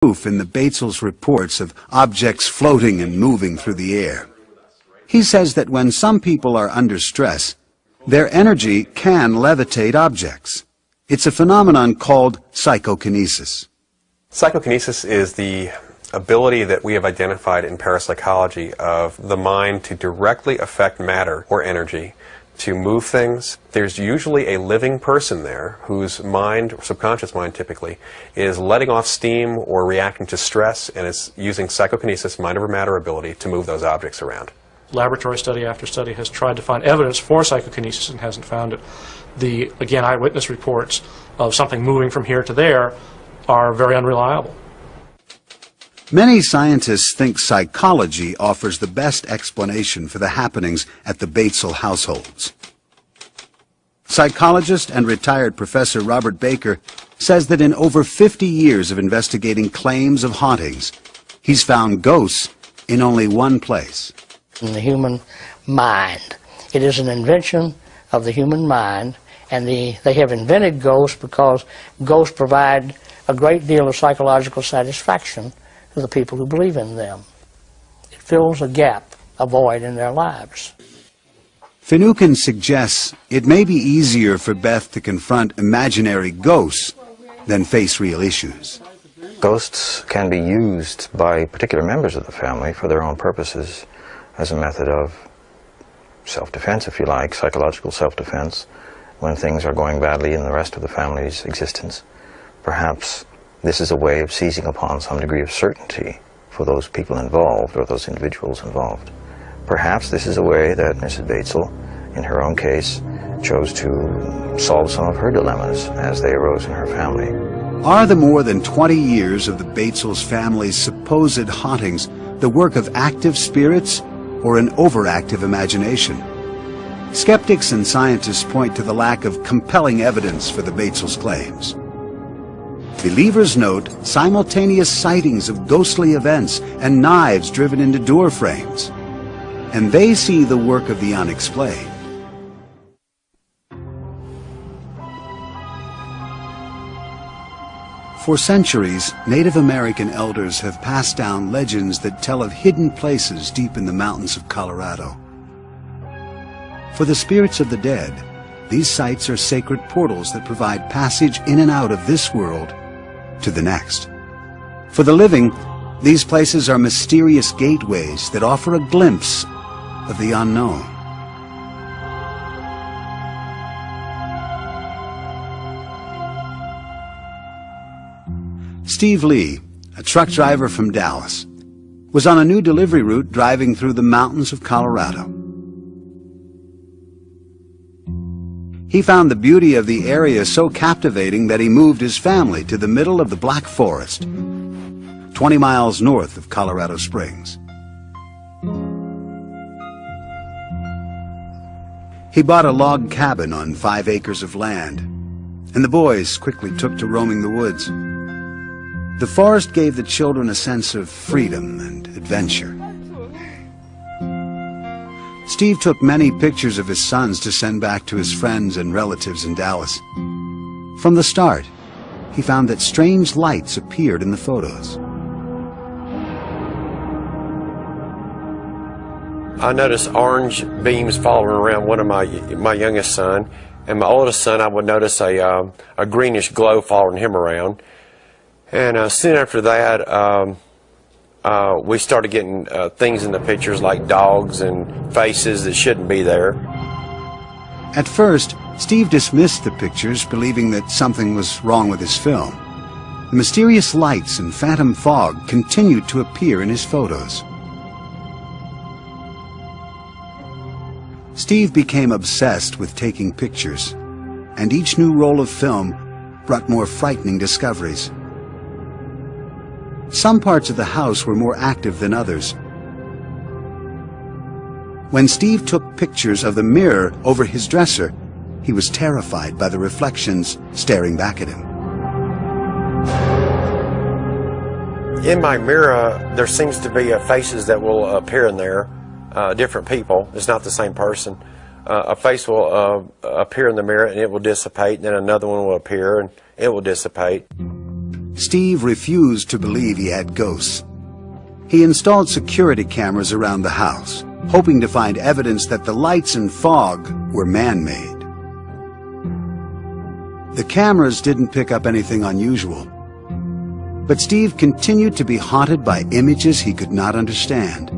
proof in the Batesels' reports of objects floating and moving through the air. He says that when some people are under stress, their energy can levitate objects. It's a phenomenon called psychokinesis. Psychokinesis is the ability that we have identified in parapsychology of the mind to directly affect matter or energy, to move things. There's usually a living person there whose mind, or subconscious mind typically, is letting off steam or reacting to stress, and is using psychokinesis, mind over matter ability, to move those objects around. Laboratory study after study has tried to find evidence for psychokinesis and hasn't found it. The, again, eyewitness reports of something moving from here to there are very unreliable. Many scientists think psychology offers the best explanation for the happenings at the Batesel households. Psychologist and retired Professor Robert Baker says that in over 50 years of investigating claims of hauntings, he's found ghosts in only one place. In the human mind. It is an invention of the human mind, and they have invented ghosts because ghosts provide a great deal of psychological satisfaction to the people who believe in them. It fills a gap, a void in their lives. Finucane suggests it may be easier for Beth to confront imaginary ghosts than face real issues. Ghosts can be used by particular members of the family for their own purposes as a method of self-defense, if you like, psychological self-defense, when things are going badly in the rest of the family's existence. Perhaps this is a way of seizing upon some degree of certainty for those people involved, or those individuals involved. Perhaps this is a way that Mrs. Batesel, in her own case, chose to solve some of her dilemmas as they arose in her family. Are the more than 20 years of the Batesels family's supposed hauntings the work of active spirits or an overactive imagination? Skeptics and scientists point to the lack of compelling evidence for the Batesels' claims. Believers note simultaneous sightings of ghostly events and knives driven into door frames, and they see the work of the unexplained. For centuries, Native American elders have passed down legends that tell of hidden places deep in the mountains of Colorado. For the spirits of the dead, these sites are sacred portals that provide passage in and out of this world to the next. For the living, these places are mysterious gateways that offer a glimpse of the unknown. Steve Lee, a truck driver from Dallas, was on a new delivery route driving through the mountains of Colorado. He found the beauty of the area so captivating that he moved his family to the middle of the Black Forest, 20 miles north of Colorado Springs. He bought a log cabin on 5 acres of land, and the boys quickly took to roaming the woods. The forest gave the children a sense of freedom and adventure. Steve took many pictures of his sons to send back to his friends and relatives in Dallas. From the start, he found that strange lights appeared in the photos. I noticed orange beams following around one of my youngest son, and my oldest son I would notice a greenish glow following him around. And soon after that, we started getting things in the pictures like dogs and faces that shouldn't be there. At first, Steve dismissed the pictures, believing that something was wrong with his film. The mysterious lights and phantom fog continued to appear in his photos. Steve became obsessed with taking pictures, and each new roll of film brought more frightening discoveries. Some parts of the house were more active than others. When Steve took pictures of the mirror over his dresser, he was terrified by the reflections staring back at him. In my mirror, there seems to be faces that will appear in there, different people. It's not the same person. A face will appear in the mirror and it will dissipate, and then another one will appear and it will dissipate. Steve refused to believe he had ghosts. He installed security cameras around the house, hoping to find evidence that the lights and fog were man-made. The cameras didn't pick up anything unusual, but Steve continued to be haunted by images he could not understand.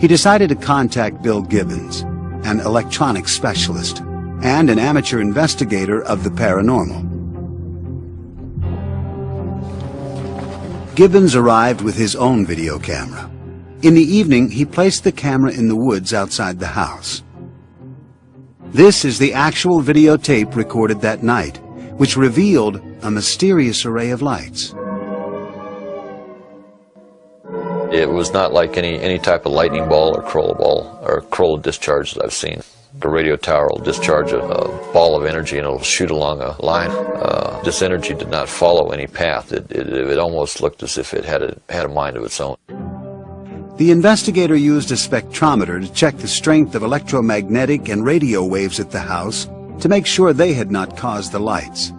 He decided to contact Bill Gibbons, an electronics specialist and an amateur investigator of the paranormal. Gibbons arrived with his own video camera. In the evening, he placed the camera in the woods outside the house. This is the actual videotape recorded that night, which revealed a mysterious array of lights. It was not like any type of lightning ball or Kroll discharge that I've seen. The radio tower will discharge a ball of energy and it'll shoot along a line. This energy did not follow any path. It almost looked as if it had a mind of its own. The investigator used a spectrometer to check the strength of electromagnetic and radio waves at the house to make sure they had not caused the lights.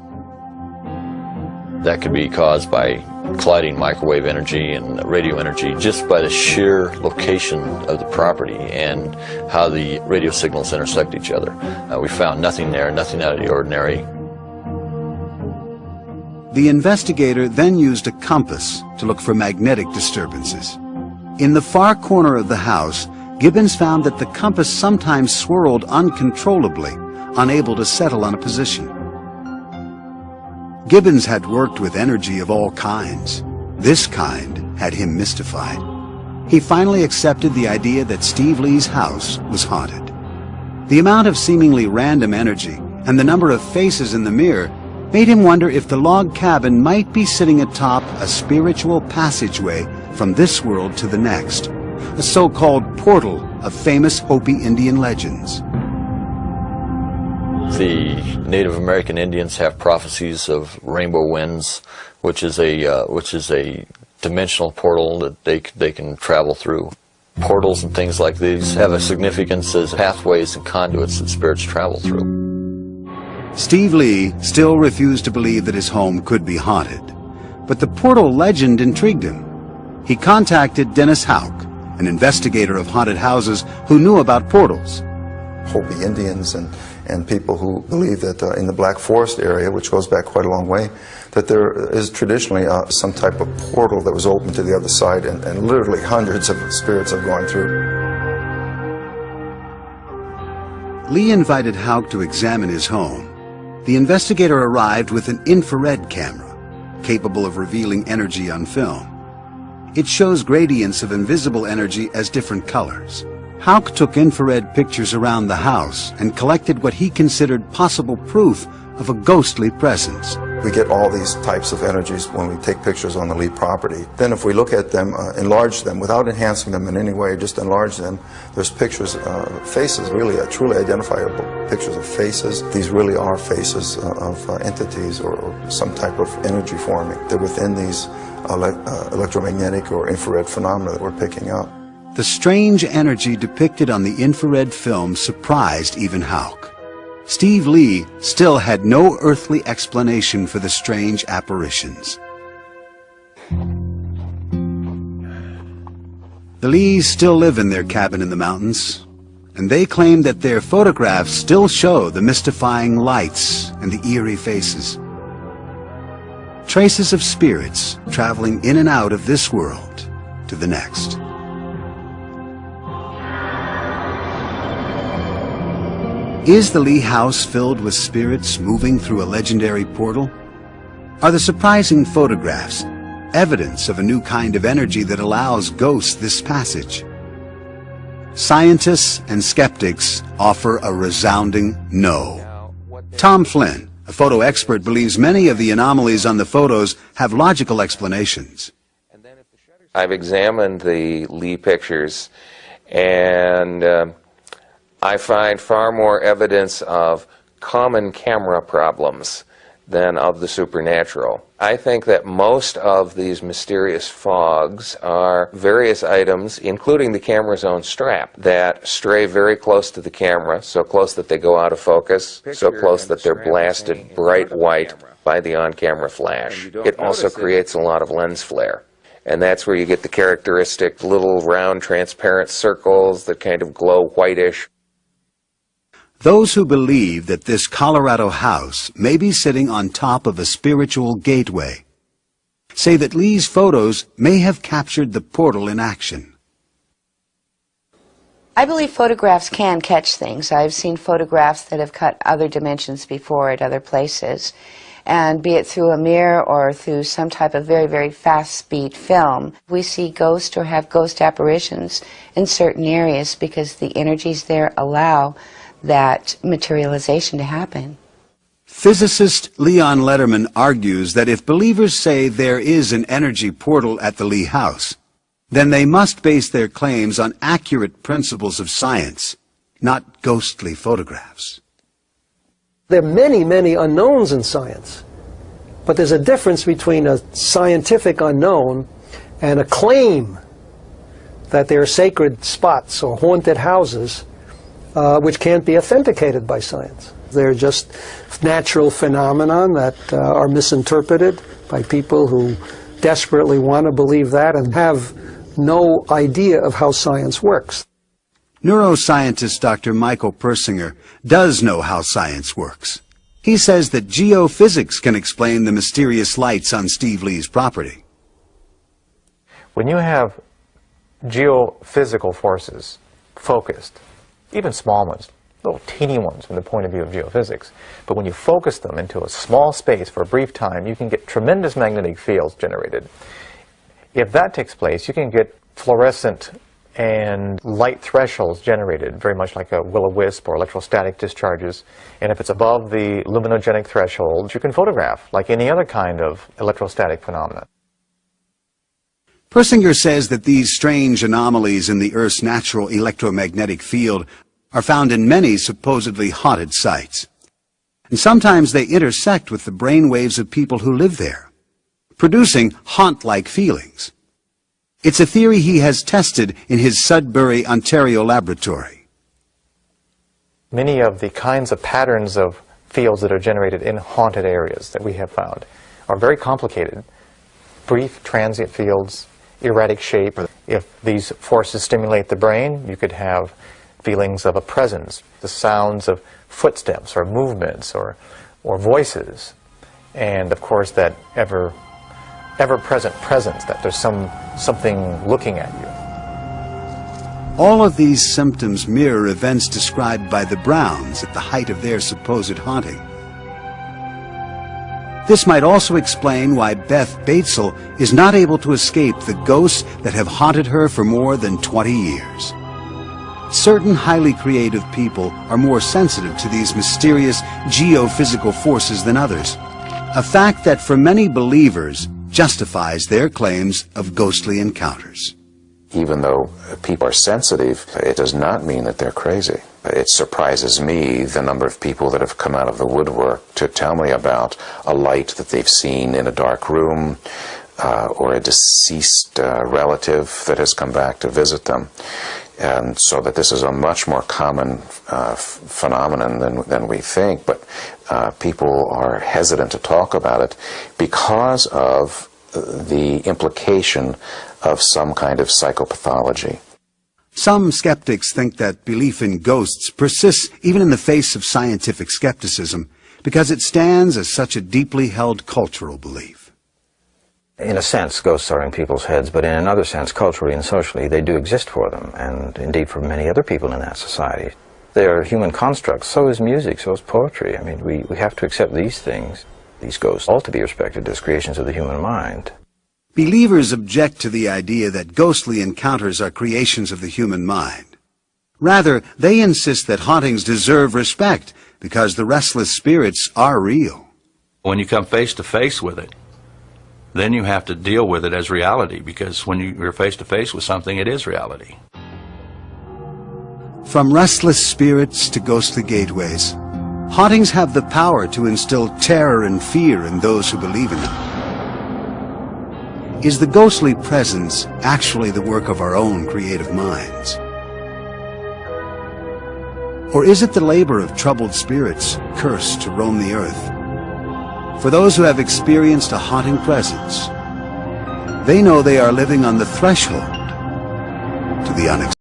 That could be caused by colliding microwave energy and radio energy just by the sheer location of the property and how the radio signals intersect each other. We found nothing there, nothing out of the ordinary. The investigator then used a compass to look for magnetic disturbances. In the far corner of the house, Gibbons found that the compass sometimes swirled uncontrollably, unable to settle on a position. Gibbons had worked with energy of all kinds. This kind had him mystified. He finally accepted the idea that Steve Lee's house was haunted. The amount of seemingly random energy and the number of faces in the mirror made him wonder if the log cabin might be sitting atop a spiritual passageway from this world to the next, a so-called portal of famous Hopi Indian legends. The Native American Indians have prophecies of rainbow winds, which is a dimensional portal that they can travel through. Portals and things like these have a significance as pathways and conduits that spirits travel through. Steve Lee still refused to believe that his home could be haunted, but the portal legend intrigued him. He contacted Dennis Houck, an investigator of haunted houses who knew about portals. Hopi Indians and people who believe that in the Black Forest area, which goes back quite a long way, that there is traditionally some type of portal that was open to the other side, and literally hundreds of spirits have gone through. Lee invited Houck to examine his home. The investigator arrived with an infrared camera, capable of revealing energy on film. It shows gradients of invisible energy as different colors. Houck took infrared pictures around the house and collected what he considered possible proof of a ghostly presence. We get all these types of energies when we take pictures on the Lee property. Then if we look at them, enlarge them, without enhancing them in any way, just enlarge them, there's pictures, faces, really truly identifiable pictures of faces. These really are faces of entities or some type of energy forming. They're within these electromagnetic or infrared phenomena that we're picking up. The strange energy depicted on the infrared film surprised even Houck. Steve Lee still had no earthly explanation for the strange apparitions. The Lees still live in their cabin in the mountains, and they claim that their photographs still show the mystifying lights and the eerie faces. Traces of spirits traveling in and out of this world to the next. Is the Lee house filled with spirits moving through a legendary portal? Are the surprising photographs evidence of a new kind of energy that allows ghosts this passage? Scientists and skeptics offer a resounding no. Tom Flynn, a photo expert, believes many of the anomalies on the photos have logical explanations. I've examined the Lee pictures, and I find far more evidence of common camera problems than of the supernatural. I think that most of these mysterious fogs are various items, including the camera's own strap, that stray very close to the camera, so close that they go out of focus, so close that they're blasted bright white by the on-camera flash. It also creates a lot of lens flare. And that's where you get the characteristic little round transparent circles that kind of glow whitish. Those who believe that this Colorado house may be sitting on top of a spiritual gateway say that Lee's photos may have captured the portal in action. I believe photographs can catch things. I've seen photographs that have cut other dimensions before at other places. And be it through a mirror or through some type of very, very fast-speed film, we see ghosts or have ghost apparitions in certain areas because the energies there allow that materialization to happen. Physicist Leon Letterman argues that if believers say there is an energy portal at the Lee house, then they must base their claims on accurate principles of science, not ghostly photographs. There are many, many unknowns in science, but there's a difference between a scientific unknown and a claim that there are sacred spots or haunted houses which can't be authenticated by science. They're just natural phenomena that are misinterpreted by people who desperately want to believe that and have no idea of how science works. Neuroscientist Dr. Michael Persinger does know how science works. He says that geophysics can explain the mysterious lights on Steve Lee's property. When you have geophysical forces focused, even small ones, little teeny ones from the point of view of geophysics, but when you focus them into a small space for a brief time, you can get tremendous magnetic fields generated. If that takes place, you can get fluorescent and light thresholds generated, very much like a will-o-wisp or electrostatic discharges. And if it's above the luminogenic threshold, you can photograph like any other kind of electrostatic phenomena. Persinger says that these strange anomalies in the Earth's natural electromagnetic field are found in many supposedly haunted sites. And sometimes they intersect with the brain waves of people who live there, producing haunt-like feelings. It's a theory he has tested in his Sudbury, Ontario laboratory. Many of the kinds of patterns of fields that are generated in haunted areas that we have found are very complicated. Brief, transient fields, erratic shape. If these forces stimulate the brain, you could have feelings of a presence, the sounds of footsteps or movements or voices, and of course that ever-present presence, that there's something looking at you. All of these symptoms mirror events described by the Browns at the height of their supposed haunting. This might also explain why Beth Batesel is not able to escape the ghosts that have haunted her for more than 20 years. Certain highly creative people are more sensitive to these mysterious geophysical forces than others, a fact that for many believers justifies their claims of ghostly encounters. Even though people are sensitive, it does not mean that they're crazy. It surprises me the number of people that have come out of the woodwork to tell me about a light that they've seen in a dark room or a deceased relative that has come back to visit them. And so that this is a much more common phenomenon than we think, but people are hesitant to talk about it because of the implication of some kind of psychopathology. Some skeptics think that belief in ghosts persists even in the face of scientific skepticism because it stands as such a deeply held cultural belief. In a sense, ghosts are in people's heads, but in another sense, culturally and socially, they do exist for them, and indeed for many other people in that society. They are human constructs. So is music, so is poetry. I mean, we have to accept these things, these ghosts, all to be respected as creations of the human mind. Believers object to the idea that ghostly encounters are creations of the human mind. Rather, they insist that hauntings deserve respect because the restless spirits are real. When you come face to face with it, then you have to deal with it as reality, because when you're face to face with something, it is reality. From restless spirits to ghostly gateways, Hauntings have the power to instill terror and fear in those who believe in them. Is the ghostly presence actually the work of our own creative minds? Or is it the labor of troubled spirits cursed to roam the earth? For those who have experienced a haunting presence, they know they are living on the threshold to the unexpected.